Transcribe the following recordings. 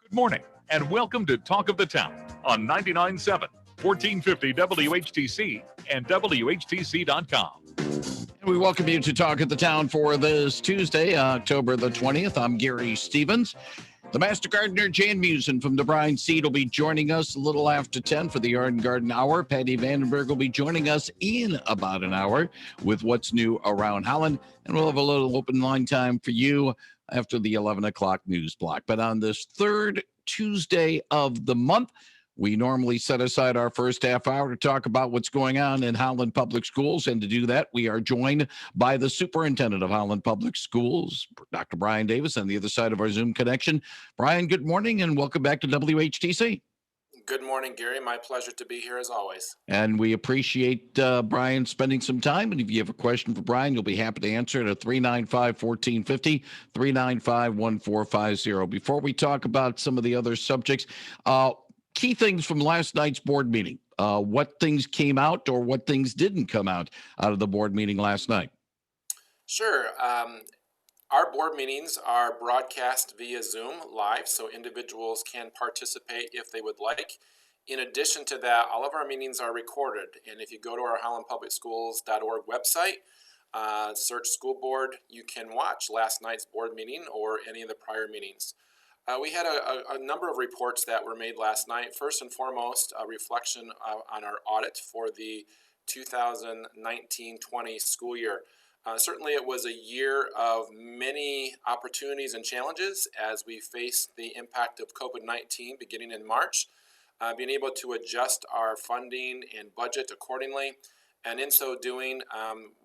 Good morning, and welcome to Talk of the Town on 99.7, 1450 WHTC and WHTC.com. And we welcome you to Talk of the Town for this Tuesday, October the 20th. I'm Gary Stevens. The Master Gardener, Jan Musen from the Brine Seed, will be joining us a little after 10 for the Yard and Garden Hour. Patty Vandenberg will be joining us in about an hour with what's new around Holland. And we'll have a little open line time for you after the 11 o'clock news block. But on this third Tuesday of the month, we normally set aside our first half hour to talk about what's going on in Holland Public Schools. And to do that, we are joined by the Superintendent of Holland Public Schools, Dr. Brian Davis, on the other side of our Zoom connection. Brian, good morning and welcome back to WHTC. Good morning, Gary. My pleasure to be here as always. And we appreciate Brian spending some time. And if you have a question for Brian, you'll be happy to answer it at 395-1450, 395-1450. Before we talk about some of the other subjects, key things from last night's board meeting. What things came out or what things didn't come out of the board meeting last night? Sure. Our board meetings are broadcast via Zoom live, so individuals can participate if they would like. In addition to that, all of our meetings are recorded. And if you go to our hollandpublicschools.org website, search school board, you can watch last night's board meeting or any of the prior meetings. We had a number of reports that were made last night. First and foremost, a reflection on our audit for the 2019-20 school year. Certainly it was a year of many opportunities and challenges as we faced the impact of COVID-19 beginning in March, being able to adjust our funding and budget accordingly. And in so doing,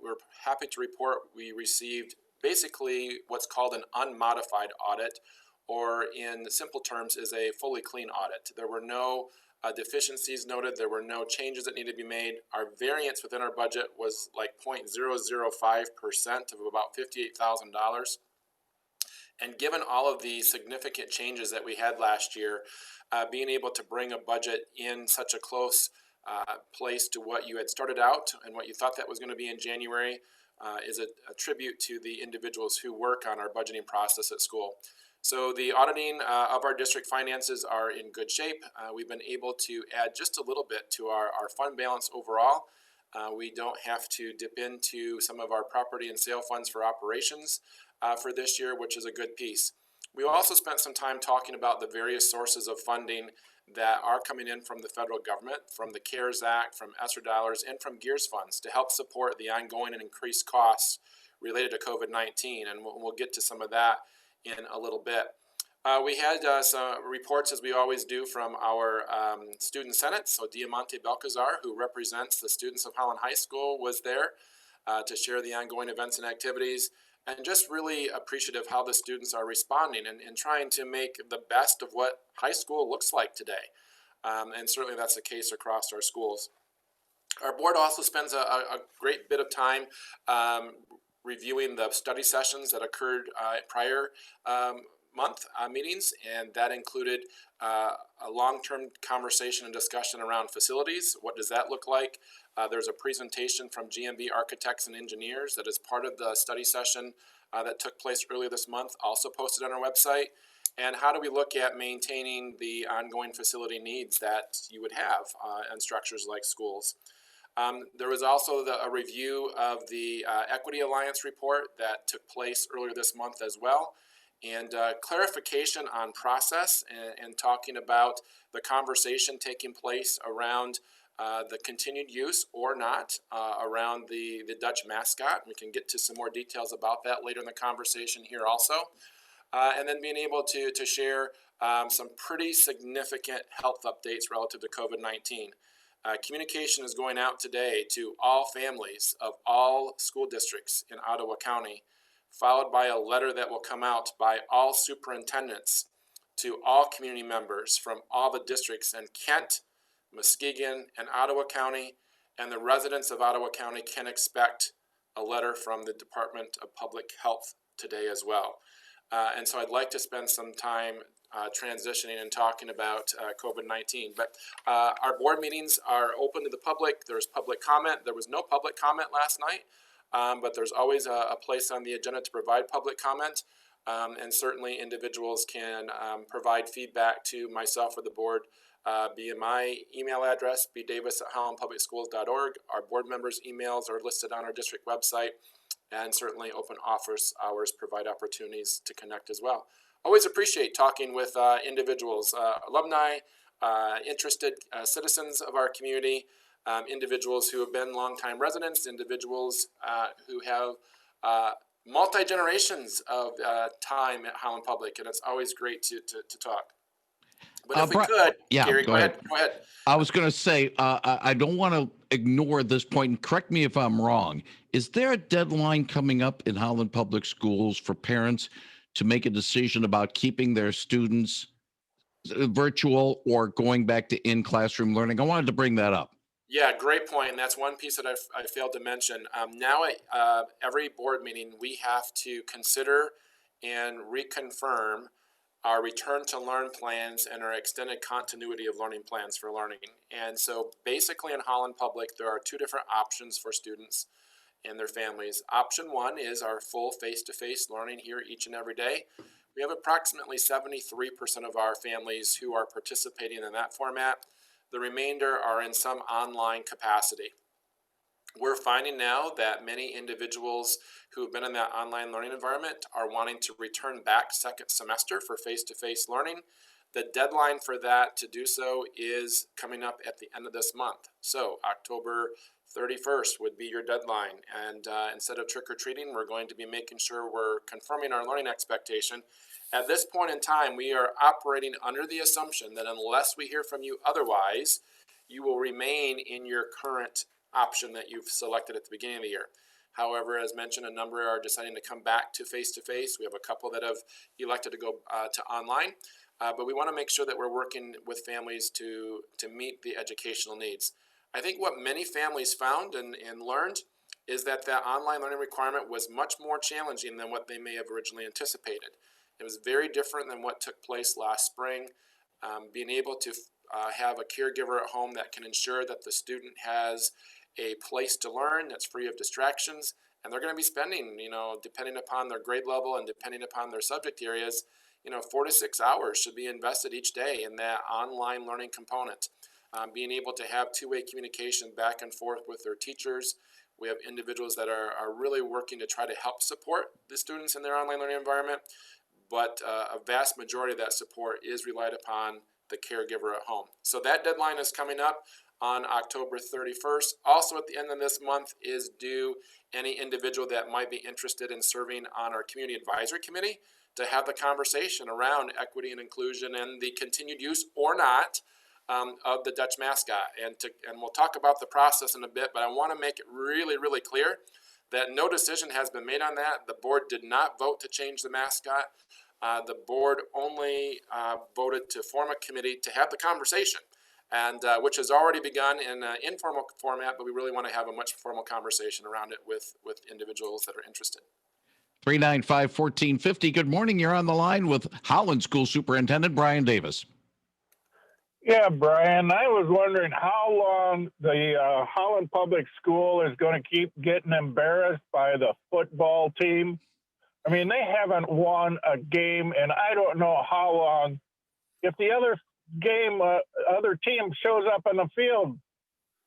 we're happy to report we received basically what's called an unmodified audit, or in simple terms is a fully clean audit. There were no deficiencies noted. There were no changes that needed to be made. Our variance within our budget was like 0.005% of about $58,000. And given all of the significant changes that we had last year, being able to bring a budget in such a close place to what you had started out and what you thought that was going to be in January is a tribute to the individuals who work on our budgeting process at school. So the auditing of our district finances are in good shape. We've been able to add just a little bit to our fund balance overall. We don't have to dip into some of our property and sale funds for operations for this year, which is a good piece. We also spent some time talking about the various sources of funding that are coming in from the federal government, from the CARES Act, from ESSER dollars, and from GEARS funds to help support the ongoing and increased costs related to COVID-19. And we'll get to some of that in a little bit. We had some reports, as we always do, from our student senate. So Diamante Belcazar, who represents the students of Holland High School, was there to share the ongoing events and activities, and just really appreciative how the students are responding and trying to make the best of what high school looks like today. And certainly that's the case across our schools. Our board also spends a great bit of time reviewing the study sessions that occurred prior month meetings, and that included a long-term conversation and discussion around facilities. What does that look like? There's a presentation from GMB Architects and Engineers that is part of the study session that took place earlier this month, also posted on our website. And how do we look at maintaining the ongoing facility needs that you would have in structures like schools? There was also a review of the Equity Alliance report that took place earlier this month as well, and clarification on process and talking about the conversation taking place around the continued use or not around the Dutch mascot. We can get to some more details about that later in the conversation here also. And then being able to share some pretty significant health updates relative to COVID-19. Communication is going out today to all families of all school districts in Ottawa County, followed by a letter that will come out by all superintendents to all community members from all the districts in Kent, Muskegon, and Ottawa County, and the residents of Ottawa County can expect a letter from the Department of Public Health today as well. And so I'd like to spend some time transitioning and talking about COVID-19. But our board meetings are open to the public. There's public comment. There was no public comment last night, but there's always a place on the agenda to provide public comment. And certainly individuals can provide feedback to myself or the board via my email address, bdavis@hollandpublicschools.org. Our board members' emails are listed on our district website, and certainly open office hours provide opportunities to connect as well. Always appreciate talking with individuals, alumni, interested citizens of our community, individuals who have been longtime residents, individuals who have multi-generations of time at Holland Public, and it's always great to talk. But if we could, yeah, Gary, go ahead. Go ahead. I was going to say, I don't want to ignore this point, and correct me if I'm wrong. Is there a deadline coming up in Holland Public Schools for parents to make a decision about keeping their students virtual or going back to in-classroom learning? I wanted to bring that up. Yeah, great point. And that's one piece that I failed to mention. Now at every board meeting, we have to consider and reconfirm our return to learn plans and our extended continuity of learning plans for learning. And so basically in Holland Public, there are two different options for students and their families. Option one is our full face-to-face learning here each and every day. We have approximately 73% of our families who are participating in that format. The remainder are in some online capacity. We're finding now that many individuals who have been in that online learning environment are wanting to return back second semester for face-to-face learning. The deadline for that to do so is coming up at the end of this month. So October 31st would be your deadline. And instead of trick-or-treating, we're going to be making sure we're confirming our learning expectation. At this point in time, we are operating under the assumption that unless we hear from you otherwise, you will remain in your current option that you've selected at the beginning of the year. However, as mentioned, a number are deciding to come back to face-to-face. We have a couple that have elected to go to online, but we want to make sure that we're working with families to meet the educational needs. I think what many families found and learned is that online learning requirement was much more challenging than what they may have originally anticipated. It was very different than what took place last spring. Being able to have a caregiver at home that can ensure that the student has a place to learn that's free of distractions, and they're going to be spending, depending upon their grade level and depending upon their subject areas, 4 to 6 hours should be invested each day in that online learning component. Being able to have two-way communication back and forth with their teachers. We have individuals that are really working to try to help support the students in their online learning environment, but a vast majority of that support is relied upon the caregiver at home. So that deadline is coming up on October 31st. Also at the end of this month is due any individual that might be interested in serving on our community advisory committee to have the conversation around equity and inclusion and the continued use or not of the Dutch mascot. And we'll talk about the process in a bit, but I want to make it really, really clear that no decision has been made on that. The board did not vote to change the mascot. The board only voted to form a committee to have the conversation, and which has already begun in an informal format, but we really want to have a much formal conversation around it with individuals that are interested. 395-1450. Good morning. You're on the line with Holland School Superintendent Brian Davis. Yeah, Brian, I was wondering how long the Holland Public School is going to keep getting embarrassed by the football team. I mean, they haven't won a game, and I don't know how long. If the other team shows up on the field,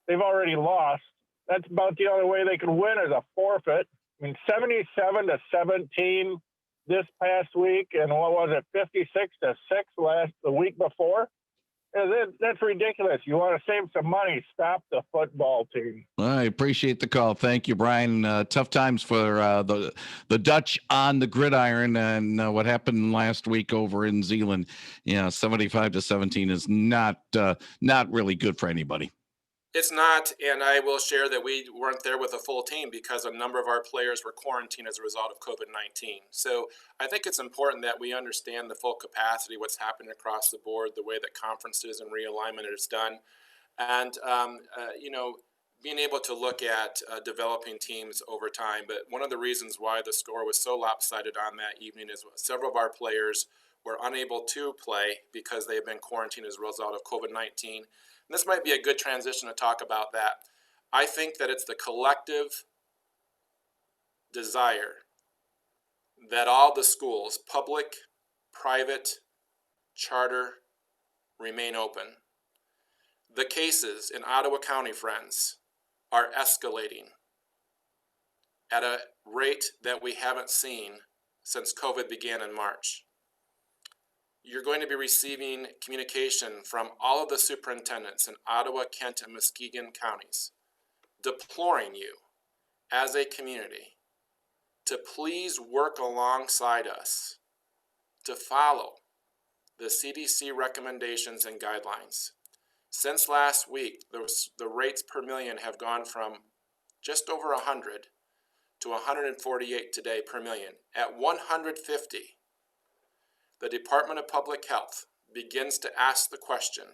they've already lost. That's about the only way they can win is a forfeit. I mean, 77-17 this past week, and what was it, 56-6 the week before? That's ridiculous. You want to save some money, stop the football team. I appreciate the call. Thank you, Brian. Tough times for the Dutch on the gridiron, and what happened last week over in Zeeland. 75-17 is not really good for anybody. It's not, and I will share that we weren't there with a full team because a number of our players were quarantined as a result of COVID-19. So I think it's important that we understand the full capacity, what's happening across the board, the way that conferences and realignment is done, and being able to look at developing teams over time. But one of the reasons why the score was so lopsided on that evening is several of our players were unable to play because they have been quarantined as a result of COVID-19. This might be a good transition to talk about that. I think that it's the collective desire that all the schools, public, private, charter, remain open. The cases in Ottawa County, friends, are escalating at a rate that we haven't seen since COVID began in March. You're going to be receiving communication from all of the superintendents in Ottawa, Kent, and Muskegon counties, deploring you as a community to please work alongside us to follow the CDC recommendations and guidelines. Since last week, the rates per million have gone from just over 100 to 148 today per million. At 150, the Department of Public Health begins to ask the question,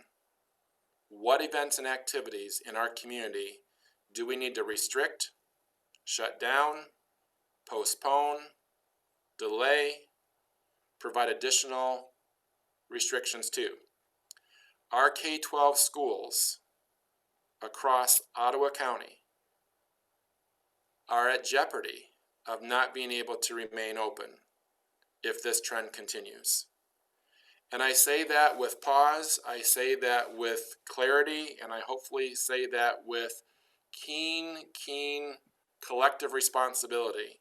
what events and activities in our community do we need to restrict, shut down, postpone, delay, provide additional restrictions to? Our K-12 schools across Ottawa County are at jeopardy of not being able to remain open if this trend continues. And I say that with pause, I say that with clarity, and I hopefully say that with keen collective responsibility.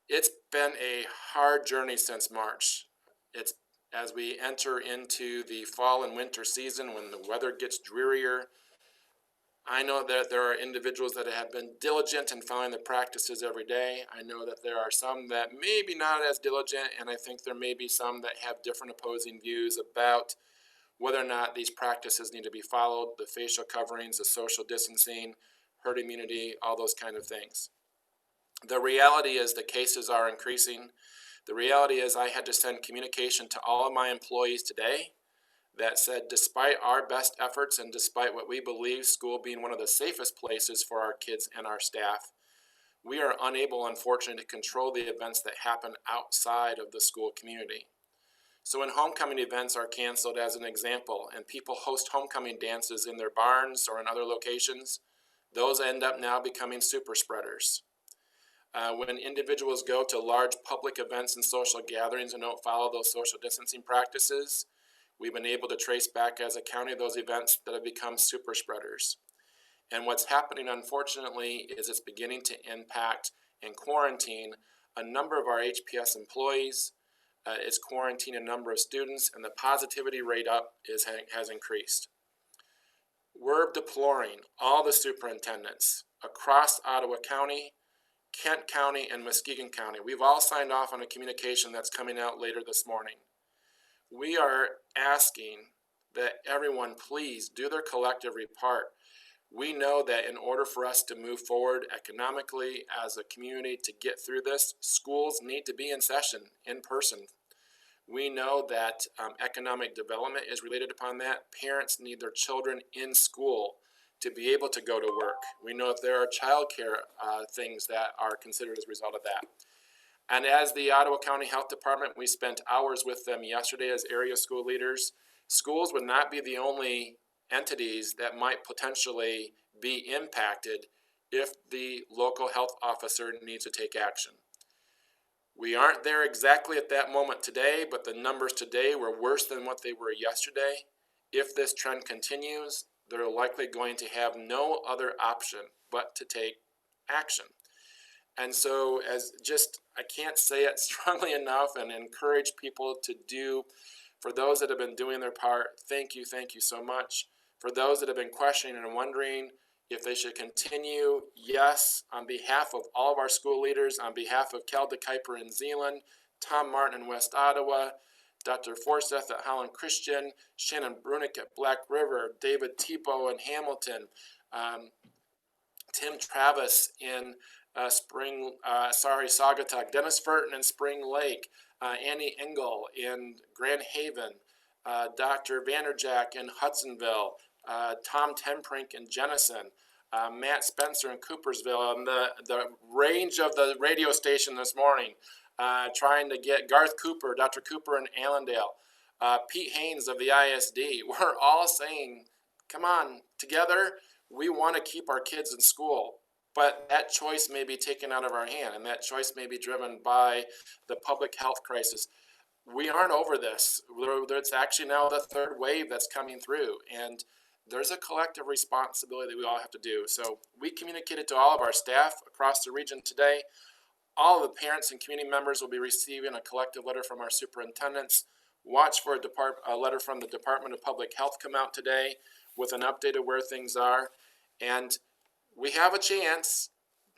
It's been a hard journey since March. It's as we enter into the fall and winter season when the weather gets drearier. I know that there are individuals that have been diligent in following the practices every day. I know that there are some that maybe not as diligent, and I think there may be some that have different opposing views about whether or not these practices need to be followed, the facial coverings, the social distancing, herd immunity, all those kind of things. The reality is the cases are increasing. The reality is I had to send communication to all of my employees today that said, despite our best efforts and despite what we believe school being one of the safest places for our kids and our staff, we are unable, unfortunately, to control the events that happen outside of the school community. So when homecoming events are canceled, as an example, and people host homecoming dances in their barns or in other locations, those end up now becoming super spreaders. When individuals go to large public events and social gatherings and don't follow those social distancing practices, we've been able to trace back as a county those events that have become super spreaders. And what's happening, unfortunately, is it's beginning to impact and quarantine a number of our HPS employees. It's quarantining a number of students, and the positivity rate has increased. We're deploring all the superintendents across Ottawa County, Kent County, and Muskegon County. We've all signed off on a communication that's coming out later this morning. We are asking that everyone please do their collective part. We know that in order for us to move forward economically as a community to get through this, schools need to be in session, in person. We know that economic development is related upon that. Parents need their children in school to be able to go to work. We know that there are childcare things that are considered as a result of that. And as the Ottawa County Health Department, we spent hours with them yesterday as area school leaders. Schools would not be the only entities that might potentially be impacted if the local health officer needs to take action. We aren't there exactly at that moment today, but the numbers today were worse than what they were yesterday. If this trend continues, they're likely going to have no other option but to take action. And so I can't say it strongly enough and encourage people to do. For those that have been doing their part, thank you so much. For those that have been questioning and wondering if they should continue, yes, on behalf of all of our school leaders, on behalf of Kelda Kuiper in Zeeland, Tom Martin in West Ottawa, Dr. Forsyth at Holland Christian, Shannon Brunick at Black River, David Tipo in Hamilton, Tim Travis in Saugatuck, Dennis Furton in Spring Lake, Annie Engel in Grand Haven, Dr. Vanderjack in Hudsonville, Tom Temprink in Jenison, Matt Spencer in Coopersville, and the range of the radio station this morning, trying to get Garth Cooper, Dr. Cooper in Allendale, Pete Haynes of the ISD. We're all saying, come on, together, we want to keep our kids in school. but that choice may be taken out of our hand, and that choice may be driven by the public health crisis. We aren't over this. It's actually now the third wave that's coming through, and there's a collective responsibility that we all have to do. So we communicated to all of our staff across the region today. All of the parents and community members will be receiving a collective letter from our superintendents. Watch for a letter from the Department of Public Health come out today with an update of where things are. And we have a chance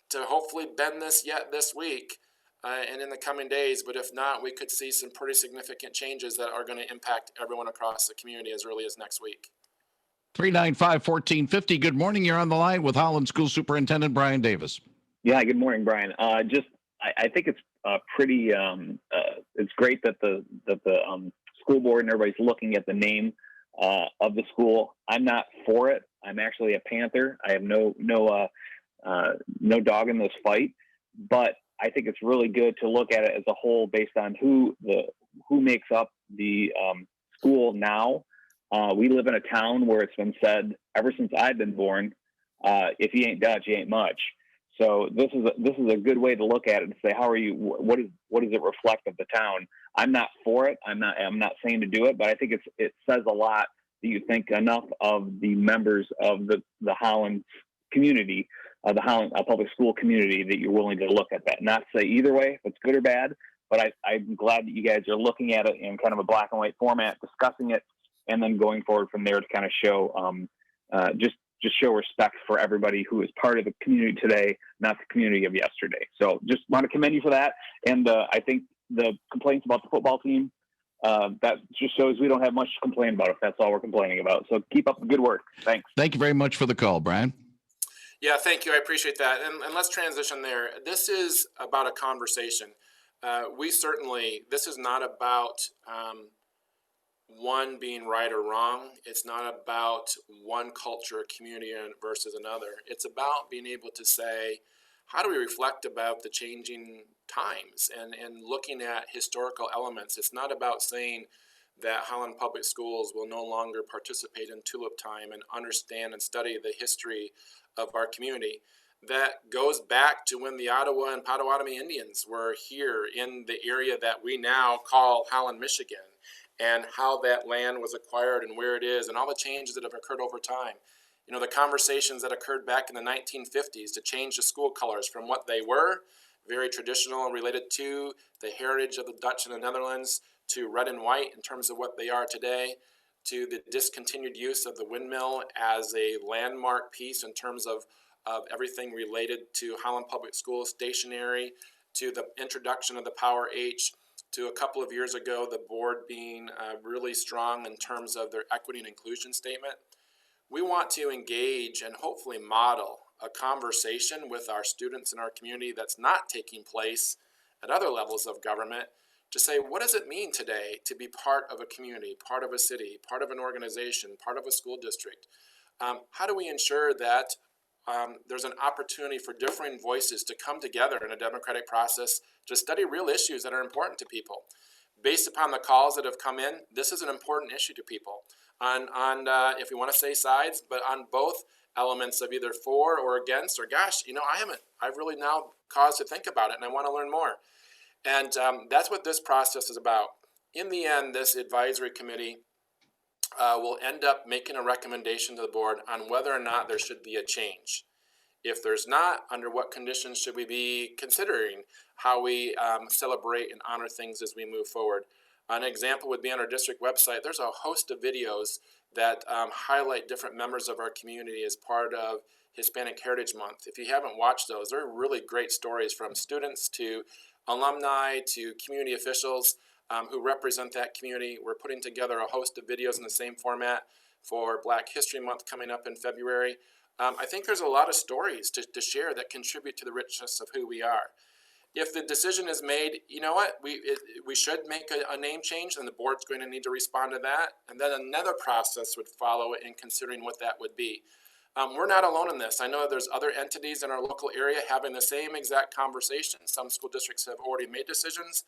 to hopefully bend this yet this week and in the coming days. But if not, we could see some pretty significant changes that are going to impact everyone across the community as early as next week. 395-1450. Good morning. You're on the line with Holland School Superintendent Brian Davis. Yeah, good morning, Brian. I think it's pretty. It's great that the school board and everybody's looking at the name of the school. I'm not for it. I'm actually a Panther. I have no dog in this fight, but I think it's really good to look at it as a whole based on who makes up the school now. We live in a town where it's been said ever since I've been born, if you ain't Dutch, you ain't much. So this is a good way to look at it and say, how are you? What does it reflect of the town? I'm not for it. I'm not saying to do it, but I think it says a lot that you think enough of the members of the Holland community, the Holland public school community, that you're willing to look at that. Not say either way if it's good or bad, but I'm glad that you guys are looking at it in kind of a black and white format, discussing it, and then going forward from there to kind of show just show respect for everybody who is part of the community today, not the community of yesterday. So just want to commend you for that. And I think the complaints about the football team, that just shows we don't have much to complain about if that's all we're complaining about. So keep up the good work. Thanks. Thank you very much for the call, Brian. Yeah, thank you. I appreciate that. And let's transition there. This is about a conversation. This is not about one being right or wrong. It's not about one culture or community versus another. It's about being able to say, how do we reflect about the changing times and looking at historical elements? It's not about saying that Holland Public Schools will no longer participate in tulip time and understand and study the history of our community. That goes back to when the Ottawa and Potawatomi Indians were here in the area that we now call Holland, Michigan, and how that land was acquired and where it is and all the changes that have occurred over time. You know, the conversations that occurred back in the 1950s to change the school colors from what they were, very traditional and related to the heritage of the Dutch and the Netherlands, to red and white in terms of what they are today, to the discontinued use of the windmill as a landmark piece in terms of everything related to Holland Public Schools stationery, to the introduction of the Power H, to a couple of years ago, the board being really strong in terms of their equity and inclusion statement. We want to engage and hopefully model a conversation with our students in our community that's not taking place at other levels of government, to say, what does it mean today to be part of a community, part of a city, part of an organization, part of a school district? How do we ensure that there's an opportunity for differing voices to come together in a democratic process to study real issues that are important to people? Based upon the calls that have come in, this is an important issue to people on if we want to say sides, but on both elements of either for or against, or gosh, I've really now caused to think about it and I want to learn more. And that's what this process is about. In the end, this advisory committee will end up making a recommendation to the board on whether or not there should be a change. If there's not, under what conditions should we be considering how we celebrate and honor things as we move forward? An example would be on our district website. There's a host of videos that highlight different members of our community as part of Hispanic Heritage Month. If you haven't watched those, they're really great stories from students to alumni to community officials who represent that community. We're putting together a host of videos in the same format for Black History Month coming up in February. I think there's a lot of stories to share that contribute to the richness of who we are. If the decision is made, you know what, we should make a name change, and the board's going to need to respond to that. And then another process would follow in considering what that would be. We're not alone in this. I know there's other entities in our local area having the same exact conversation. Some school districts have already made decisions.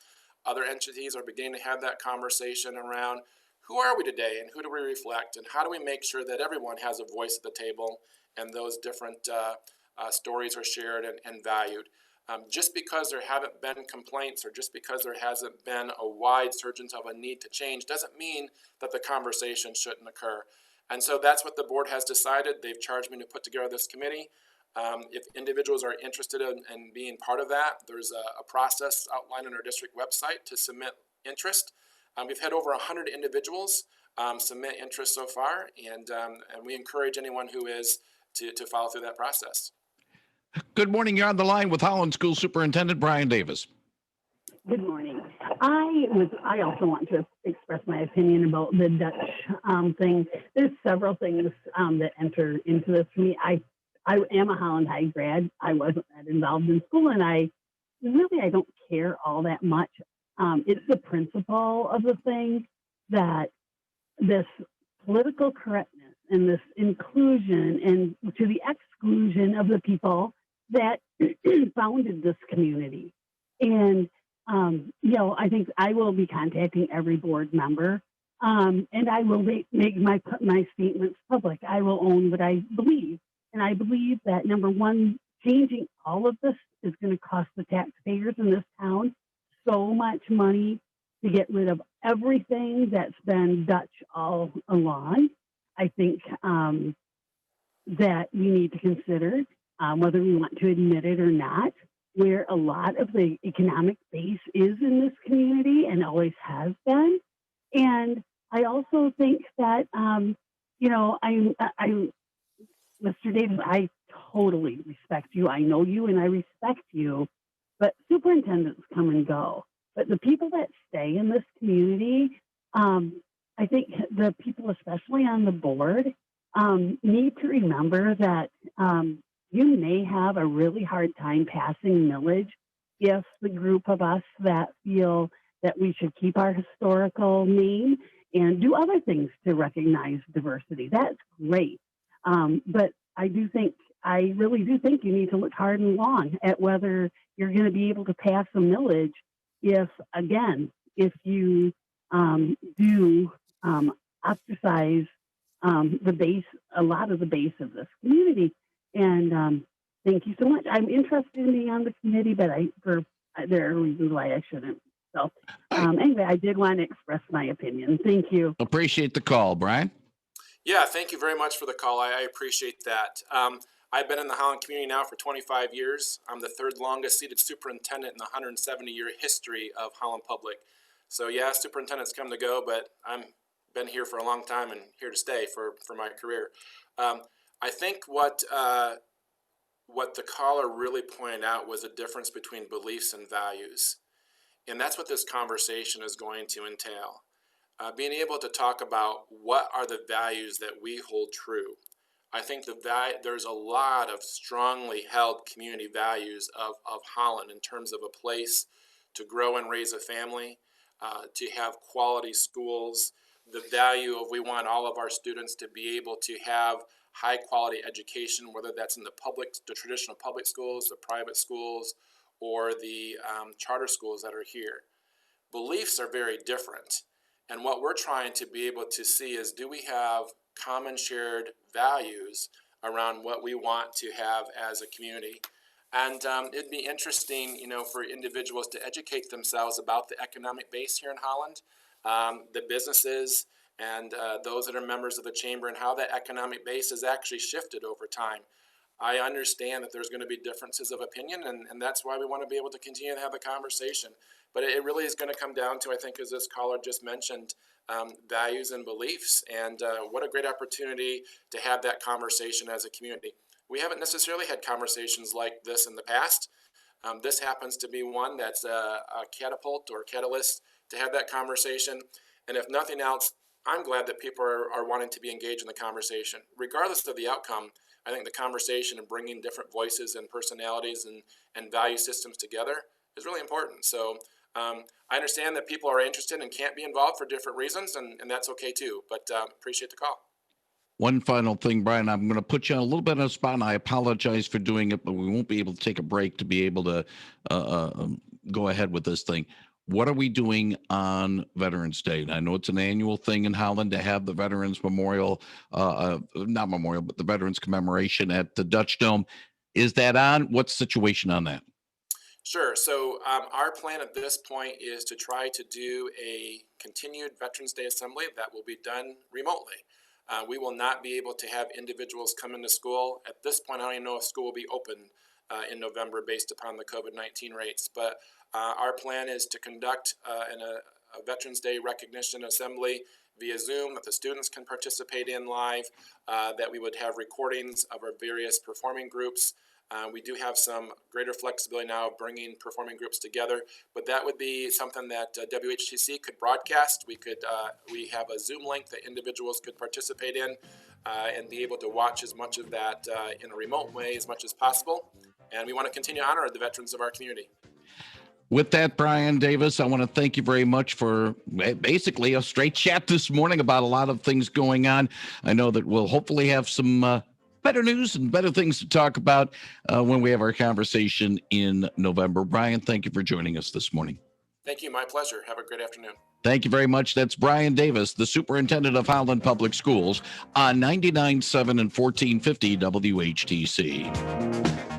Other entities are beginning to have that conversation around who are we today and who do we reflect and how do we make sure that everyone has a voice at the table and those different stories are shared and valued. Just because there haven't been complaints or just because there hasn't been a wide surgence of a need to change doesn't mean that the conversation shouldn't occur. And so that's what the board has decided. They've charged me to put together this committee. If individuals are interested in being part of that, there's a process outlined on our district website to submit interest. We've had over 100 individuals submit interest so far, and we encourage anyone who is to follow through that process. Good morning. You're on the line with Holland School Superintendent Brian Davis. Good morning. I also want to express my opinion about the Dutch thing. There's several things that enter into this for me. I am a Holland High grad. I wasn't that involved in school, and I don't care all that much. It's the principle of the thing that this political correctness and this inclusion and to the exclusion of the people that founded this community. And, I think I will be contacting every board member, and I will make my statements public. I will own what I believe. And I believe that, number one, changing all of this is going to cost the taxpayers in this town so much money to get rid of everything that's been Dutch all along. I think that we need to consider whether we want to admit it or not, where a lot of the economic base is in this community and always has been. And I also think that, Mr. Davis, I totally respect you. I know you and I respect you, but superintendents come and go. But the people that stay in this community, I think the people, especially on the board, need to remember that you may have a really hard time passing millage if the group of us that feel that we should keep our historical name and do other things to recognize diversity. That's great. But I really do think you need to look hard and long at whether you're going to be able to pass a millage if you do ostracize a lot of the base of this community. And thank you so much. I'm interested in being on the committee, but there are reasons why I shouldn't. So anyway, I did want to express my opinion. Thank you. Appreciate the call, Brian. Yeah, thank you very much for the call. I appreciate that. I've been in the Holland community now for 25 years. I'm the third longest seated superintendent in the 170-year history of Holland Public. So yeah, superintendents come to go, but I've been here for a long time and here to stay for my career. I think what the caller really pointed out was a difference between beliefs and values. And that's what this conversation is going to entail. Being able to talk about what are the values that we hold true. I think there's a lot of strongly held community values of Holland in terms of a place to grow and raise a family, to have quality schools, the value of we want all of our students to be able to have high quality education, whether that's in the traditional public schools, the private schools, or the charter schools that are here. Beliefs are very different. And what we're trying to be able to see is, do we have common shared values around what we want to have as a community? And it'd be interesting, for individuals to educate themselves about the economic base here in Holland, the businesses, and those that are members of the chamber, and how that economic base has actually shifted over time. I understand that there's going to be differences of opinion, and that's why we want to be able to continue to have the conversation. But it really is going to come down to, I think, as this caller just mentioned, values and beliefs. And what a great opportunity to have that conversation as a community. We haven't necessarily had conversations like this in the past. This happens to be one that's a catapult or catalyst to have that conversation. And if nothing else, I'm glad that people are wanting to be engaged in the conversation. Regardless of the outcome, I think the conversation and bringing different voices and personalities and value systems together is really important. So I understand that people are interested and can't be involved for different reasons, and that's okay too. But appreciate the call. One final thing, Brian, I'm going to put you on a little bit on the spot, and I apologize for doing it, but we won't be able to take a break to be able to go ahead with this thing. What are we doing on Veterans Day? I know it's an annual thing in Holland to have the Veterans Memorial, not memorial, but the Veterans Commemoration at the Dutch Dome. Is that on? What's the situation on that? Sure. So our plan at this point is to try to do a continued Veterans Day assembly that will be done remotely. We will not be able to have individuals come into school. At this point, I don't even know if school will be open in November based upon the COVID-19 rates. But our plan is to conduct a Veterans Day recognition assembly via Zoom that the students can participate in live, that we would have recordings of our various performing groups. We do have some greater flexibility now of bringing performing groups together, but that would be something that WHTC could broadcast. We have a Zoom link that individuals could participate in and be able to watch as much of that in a remote way as much as possible. And we want to continue to honor the veterans of our community. With that, Brian Davis, I want to thank you very much for basically a straight chat this morning about a lot of things going on. I know that we'll hopefully have some better news and better things to talk about when we have our conversation in November. Brian, thank you for joining us this morning. Thank you. My pleasure. Have a great afternoon. Thank you very much. That's Brian Davis, the Superintendent of Holland Public Schools on 99.7 and 1450 WHTC.